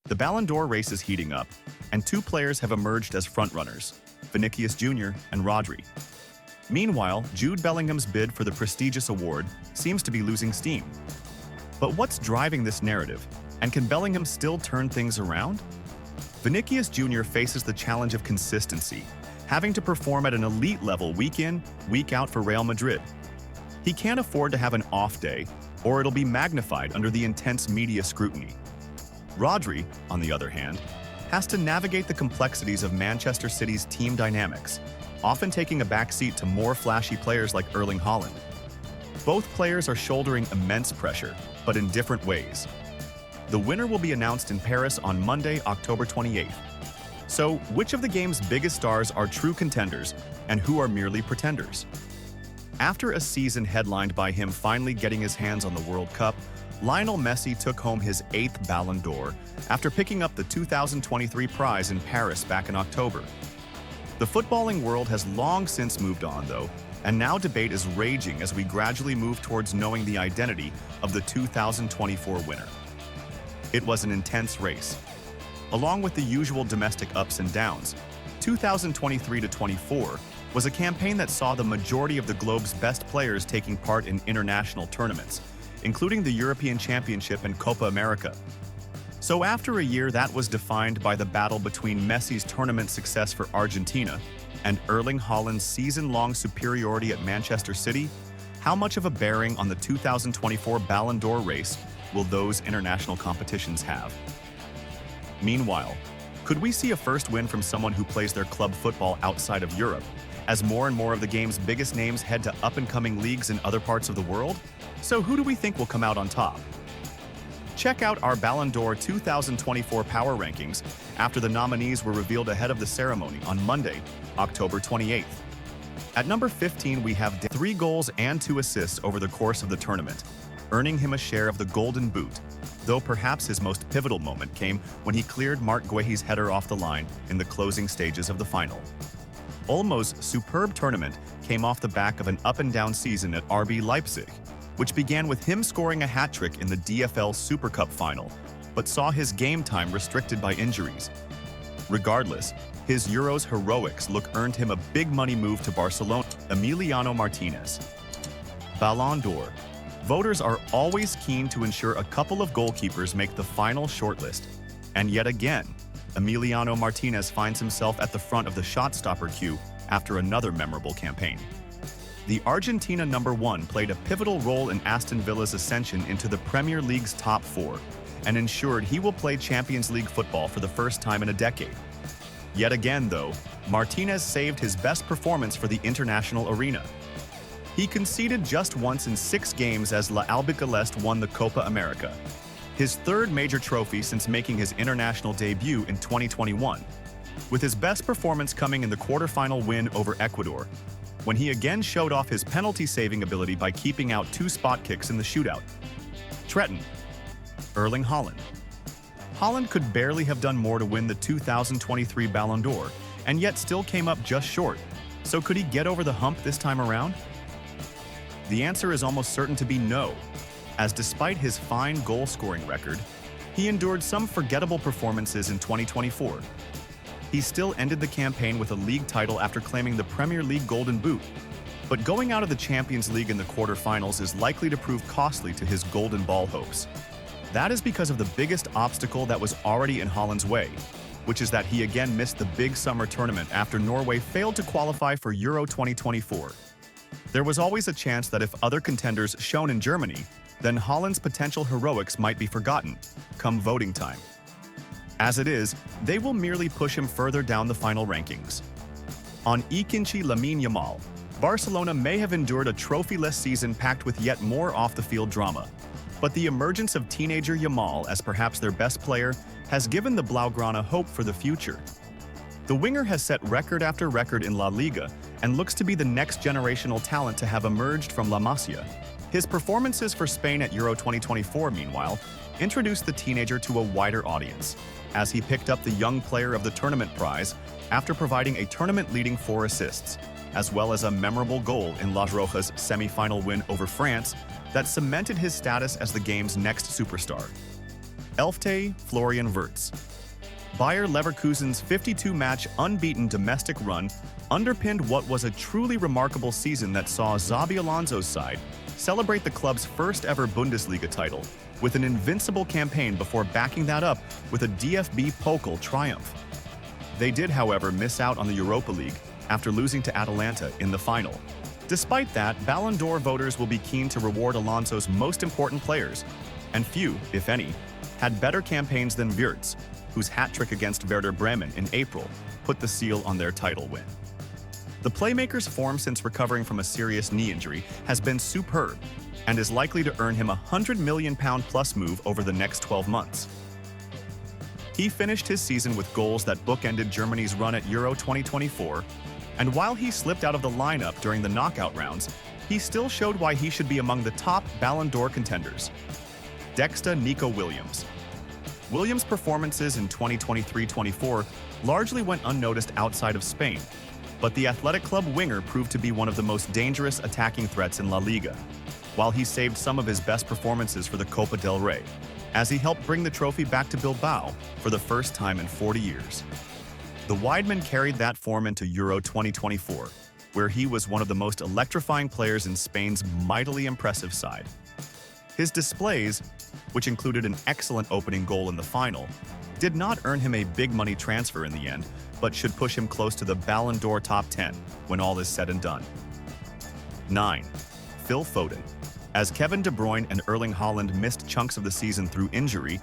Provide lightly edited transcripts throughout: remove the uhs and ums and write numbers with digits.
The Ballon d'Or race is heating up, and two players have emerged as frontrunners, Vinicius Jr. and Rodri. Meanwhile, Jude Bellingham's bid for the prestigious award seems to be losing steam. But what's driving this narrative, and can Bellingham still turn things around? Vinicius Jr. faces the challenge of consistency, having to perform at an elite level week in, week out for Real Madrid. He can't afford to have an off day, or it'll be magnified under the intense media scrutiny. Rodri, on the other hand, has to navigate the complexities of Manchester City's team dynamics, often taking a backseat to more flashy players like Erling Haaland. Both players are shouldering immense pressure, but in different ways. The winner will be announced in Paris on Monday, October 28th. So, which of the game's biggest stars are true contenders, and who are merely pretenders? After a season headlined by him finally getting his hands on the World Cup, Lionel Messi took home his 8th Ballon d'Or after picking up the 2023 prize in Paris back in October. The footballing world has long since moved on, though, and now debate is raging as we gradually move towards knowing the identity of the 2024 winner. It was an intense race. Along with the usual domestic ups and downs, 2023-24 was a campaign that saw the majority of the globe's best players taking part in international tournaments, including the European Championship and Copa America. So after a year that was defined by the battle between Messi's tournament success for Argentina and Erling Haaland's season-long superiority at Manchester City, how much of a bearing on the 2024 Ballon d'Or race will those international competitions have? Meanwhile, could we see a first win from someone who plays their club football outside of Europe, as more and more of the game's biggest names head to up-and-coming leagues in other parts of the world? So who do we think will come out on top? Check out our Ballon d'Or 2024 power rankings after the nominees were revealed ahead of the ceremony on Monday, October 28th. At number 15, we have 3 goals and 2 assists over the course of the tournament, earning him a share of the Golden Boot, though perhaps his most pivotal moment came when he cleared Marc Guehi's header off the line in the closing stages of the final. Olmo's superb tournament came off the back of an up-and-down season at RB Leipzig, which began with him scoring a hat-trick in the DFL Super Cup final, but saw his game time restricted by injuries. Regardless, his Euros heroics look earned him a big money move to Barcelona. Emiliano Martinez. Ballon d'Or. Voters are always keen to ensure a couple of goalkeepers make the final shortlist, and yet again, Emiliano Martinez finds himself at the front of the shot-stopper queue after another memorable campaign. The Argentina #1 played a pivotal role in Aston Villa's ascension into the Premier League's top 4 and ensured he will play Champions League football for the first time in a decade. Yet again, though, Martinez saved his best performance for the international arena. He conceded just once in 6 games as La Albiceleste won the Copa America, his 3rd major trophy since making his international debut in 2021, with his best performance coming in the quarterfinal win over Ecuador, when he again showed off his penalty-saving ability by keeping out 2 spot kicks in the shootout. Tretton. Erling Haaland. Haaland could barely have done more to win the 2023 Ballon d'Or, and yet still came up just short. So could he get over the hump this time around? The answer is almost certain to be no, as despite his fine goal-scoring record, he endured some forgettable performances in 2024. He still ended the campaign with a league title after claiming the Premier League Golden Boot, but going out of the Champions League in the quarterfinals is likely to prove costly to his Golden Ball hopes. That is because of the biggest obstacle that was already in Haaland's way, which is that he again missed the big summer tournament after Norway failed to qualify for Euro 2024. There was always a chance that if other contenders shone in Germany, then Haaland's potential heroics might be forgotten, come voting time. As it is, they will merely push him further down the final rankings. On Ikinci Lamine Yamal, Barcelona may have endured a trophy-less season packed with yet more off-the-field drama, but the emergence of teenager Yamal as perhaps their best player has given the Blaugrana hope for the future. The winger has set record after record in La Liga and looks to be the next generational talent to have emerged from La Masia. His performances for Spain at Euro 2024, meanwhile, introduced the teenager to a wider audience, as he picked up the Young Player of the Tournament prize after providing a tournament-leading 4 assists, as well as a memorable goal in Las Rojas' semi-final win over France that cemented his status as the game's next superstar. Elfte Florian Wirtz. Bayer Leverkusen's 52-match unbeaten domestic run underpinned what was a truly remarkable season that saw Xabi Alonso's side celebrate the club's first-ever Bundesliga title with an invincible campaign before backing that up with a DFB Pokal triumph. They did, however, miss out on the Europa League after losing to Atalanta in the final. Despite that, Ballon d'Or voters will be keen to reward Alonso's most important players, and few, if any, had better campaigns than Wirtz, whose hat-trick against Werder Bremen in April put the seal on their title win. The playmaker's form since recovering from a serious knee injury has been superb and is likely to earn him a £100 million plus move over the next 12 months. He finished his season with goals that bookended Germany's run at Euro 2024, and while he slipped out of the lineup during the knockout rounds, he still showed why he should be among the top Ballon d'Or contenders. Dexter Nico Williams. Williams' performances in 2023-24 largely went unnoticed outside of Spain, but the Athletic Club winger proved to be one of the most dangerous attacking threats in La Liga, while he saved some of his best performances for the Copa del Rey, as he helped bring the trophy back to Bilbao for the first time in 40 years. The Wideman carried that form into Euro 2024, where he was one of the most electrifying players in Spain's mightily impressive side. His displays, which included an excellent opening goal in the final, did not earn him a big-money transfer in the end, but should push him close to the Ballon d'Or top 10 when all is said and done. 9. Phil Foden. As Kevin De Bruyne and Erling Haaland missed chunks of the season through injury,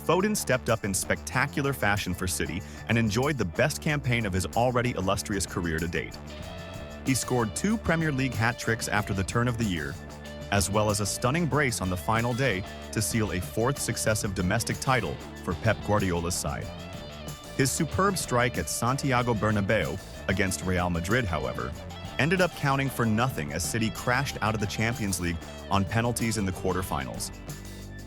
Foden stepped up in spectacular fashion for City and enjoyed the best campaign of his already illustrious career to date. He scored 2 Premier League hat-tricks after the turn of the year, as well as a stunning brace on the final day to seal a 4th successive domestic title for Pep Guardiola's side. His superb strike at Santiago Bernabeu against Real Madrid, however, ended up counting for nothing as City crashed out of the Champions League on penalties in the quarterfinals.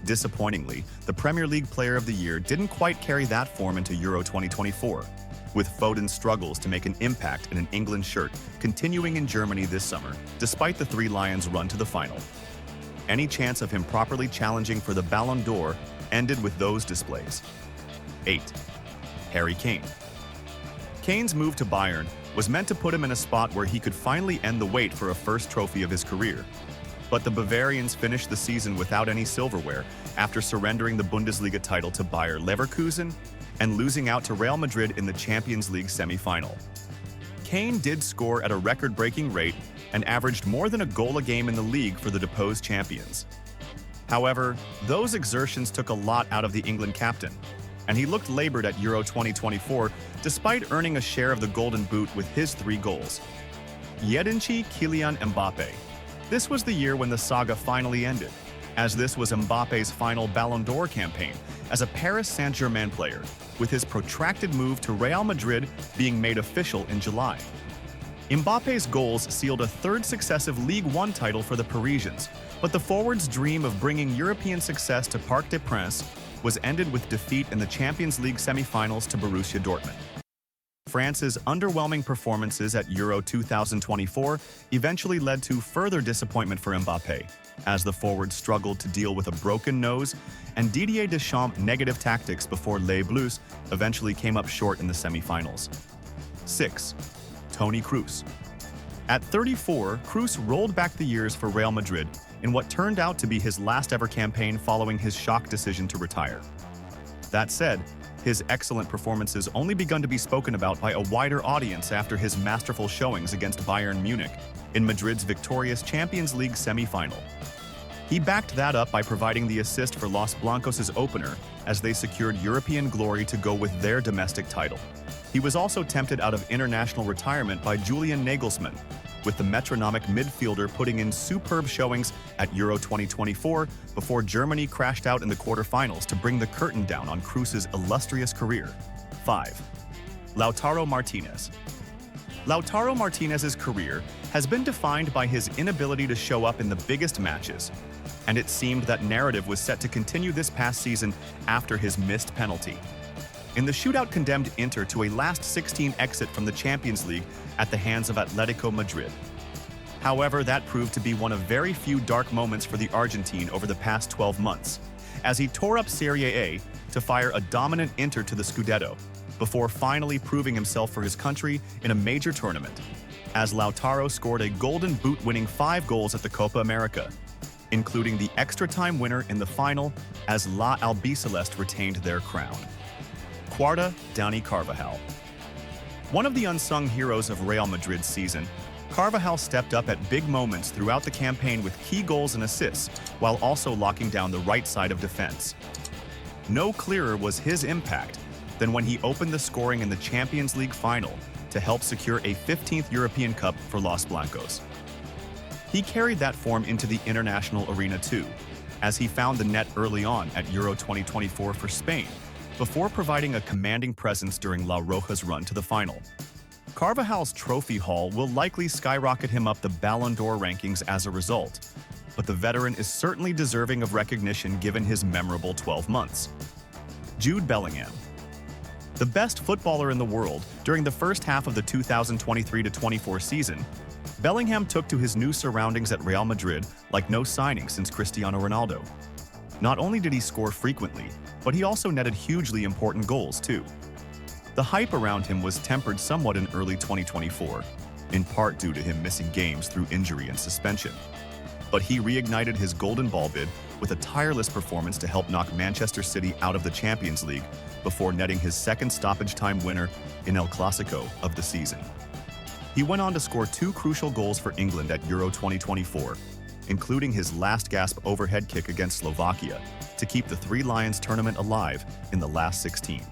Disappointingly, the Premier League Player of the Year didn't quite carry that form into Euro 2024, with Foden's struggles to make an impact in an England shirt continuing in Germany this summer, despite the Three Lions' run to the final. Any chance of him properly challenging for the Ballon d'Or ended with those displays. 8. Harry Kane. Kane's move to Bayern was meant to put him in a spot where he could finally end the wait for a first trophy of his career. But the Bavarians finished the season without any silverware after surrendering the Bundesliga title to Bayer Leverkusen and losing out to Real Madrid in the Champions League semi-final. Kane did score at a record-breaking rate and averaged more than a goal a game in the league for the deposed champions. However, those exertions took a lot out of the England captain, and he looked labored at Euro 2024 despite earning a share of the Golden Boot with his 3 goals. Yedinci Kylian Mbappe. This was the year when the saga finally ended, as this was Mbappe's final Ballon d'Or campaign as a Paris Saint-Germain player, with his protracted move to Real Madrid being made official in July. Mbappe's goals sealed a 3rd successive Ligue 1 title for the Parisians, but the forward's dream of bringing European success to Parc des Princes was ended with defeat in the Champions League semi-finals to Borussia Dortmund. France's underwhelming performances at Euro 2024 eventually led to further disappointment for Mbappe, as the forward struggled to deal with a broken nose, and Didier Deschamps' negative tactics before Les Bleus eventually came up short in the semi-finals. 6. Toni Kroos. At 34, Kroos rolled back the years for Real Madrid in what turned out to be his last-ever campaign following his shock decision to retire. That said, his excellent performances only begun to be spoken about by a wider audience after his masterful showings against Bayern Munich in Madrid's victorious Champions League semi-final. He backed that up by providing the assist for Los Blancos' opener as they secured European glory to go with their domestic title. He was also tempted out of international retirement by Julian Nagelsmann, with the metronomic midfielder putting in superb showings at Euro 2024 before Germany crashed out in the quarterfinals to bring the curtain down on Kroos' illustrious career. 5. Lautaro Martinez. Lautaro Martinez's career has been defined by his inability to show up in the biggest matches, and it seemed that narrative was set to continue this past season after his missed penalty. In the shootout condemned Inter to a last 16 exit from the Champions League at the hands of Atletico Madrid. However, that proved to be one of very few dark moments for the Argentine over the past 12 months, as he tore up Serie A to fire a dominant Inter to the Scudetto, before finally proving himself for his country in a major tournament, as Lautaro scored a Golden Boot winning 5 goals at the Copa America, including the extra-time winner in the final as La Albiceleste retained their crown. Quarta, Dani Carvajal. One of the unsung heroes of Real Madrid's season, Carvajal stepped up at big moments throughout the campaign with key goals and assists, while also locking down the right side of defense. No clearer was his impact than when he opened the scoring in the Champions League final to help secure a 15th European Cup for Los Blancos. He carried that form into the international arena too, as he found the net early on at Euro 2024 for Spain, before providing a commanding presence during La Roja's run to the final. Carvajal's trophy haul will likely skyrocket him up the Ballon d'Or rankings as a result, but the veteran is certainly deserving of recognition given his memorable 12 months. Jude Bellingham. The best footballer in the world during the first half of the 2023-24 season, Bellingham took to his new surroundings at Real Madrid like no signing since Cristiano Ronaldo. Not only did he score frequently, but he also netted hugely important goals too. The hype around him was tempered somewhat in early 2024, in part due to him missing games through injury and suspension. But he reignited his Golden Ball bid with a tireless performance to help knock Manchester City out of the Champions League before netting his second stoppage-time winner in El Clasico of the season. He went on to score 2 crucial goals for England at Euro 2024, including his last-gasp overhead kick against Slovakia to keep the Three Lions tournament alive in the last 16.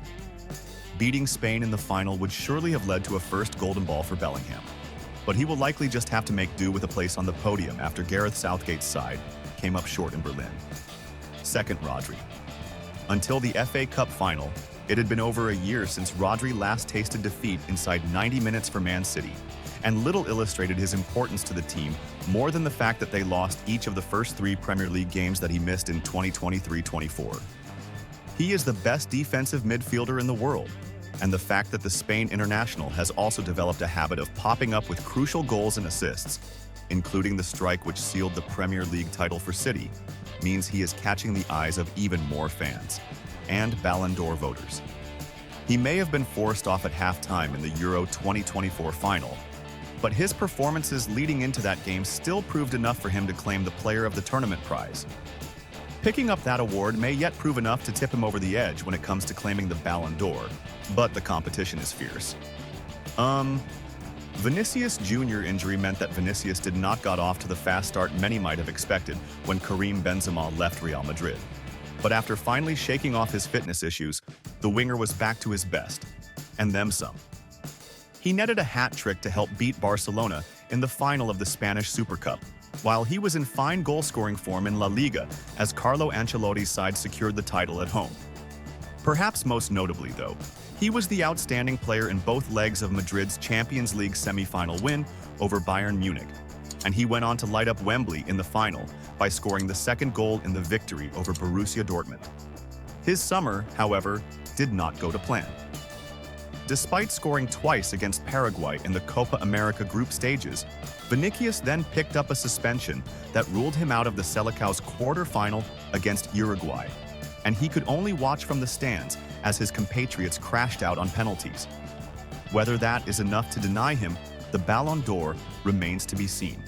Beating Spain in the final would surely have led to a first Golden Ball for Bellingham, but he will likely just have to make do with a place on the podium after Gareth Southgate's side came up short in Berlin. Second, Rodri. Until the FA Cup final, it had been over a year since Rodri last tasted defeat inside 90 minutes for Man City, and little illustrated his importance to the team more than the fact that they lost each of the first 3 Premier League games that he missed in 2023-24. He is the best defensive midfielder in the world, and the fact that the Spain international has also developed a habit of popping up with crucial goals and assists, including the strike which sealed the Premier League title for City, means he is catching the eyes of even more fans and Ballon d'Or voters. He may have been forced off at halftime in the Euro 2024 final, but his performances leading into that game still proved enough for him to claim the Player of the Tournament prize. Picking up that award may yet prove enough to tip him over the edge when it comes to claiming the Ballon d'Or, but the competition is fierce. Vinicius Jr. injury meant that Vinicius did not get off to the fast start many might have expected when Karim Benzema left Real Madrid. But after finally shaking off his fitness issues, the winger was back to his best, and them some. He netted a hat trick to help beat Barcelona in the final of the Spanish Super Cup, while he was in fine goal-scoring form in La Liga as Carlo Ancelotti's side secured the title at home. Perhaps most notably, though, he was the outstanding player in both legs of Madrid's Champions League semi-final win over Bayern Munich, and he went on to light up Wembley in the final by scoring the second goal in the victory over Borussia Dortmund. His summer, however, did not go to plan. Despite scoring twice against Paraguay in the Copa America group stages, Vinicius then picked up a suspension that ruled him out of the Selecao's quarter-final against Uruguay, and he could only watch from the stands as his compatriots crashed out on penalties. Whether that is enough to deny him the Ballon d'Or remains to be seen,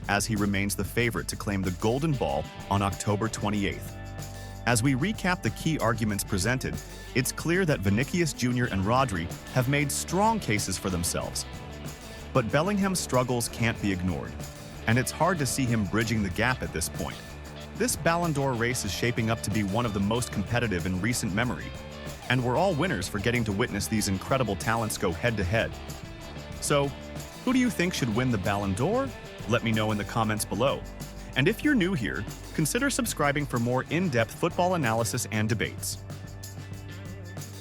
as he remains the favorite to claim the Golden Ball on October 28th. As we recap the key arguments presented, it's clear that Vinicius Jr. and Rodri have made strong cases for themselves. But Bellingham's struggles can't be ignored, and it's hard to see him bridging the gap at this point. This Ballon d'Or race is shaping up to be one of the most competitive in recent memory, and we're all winners for getting to witness these incredible talents go head-to-head. So, who do you think should win the Ballon d'Or? Let me know in the comments below. And if you're new here, consider subscribing for more in-depth football analysis and debates.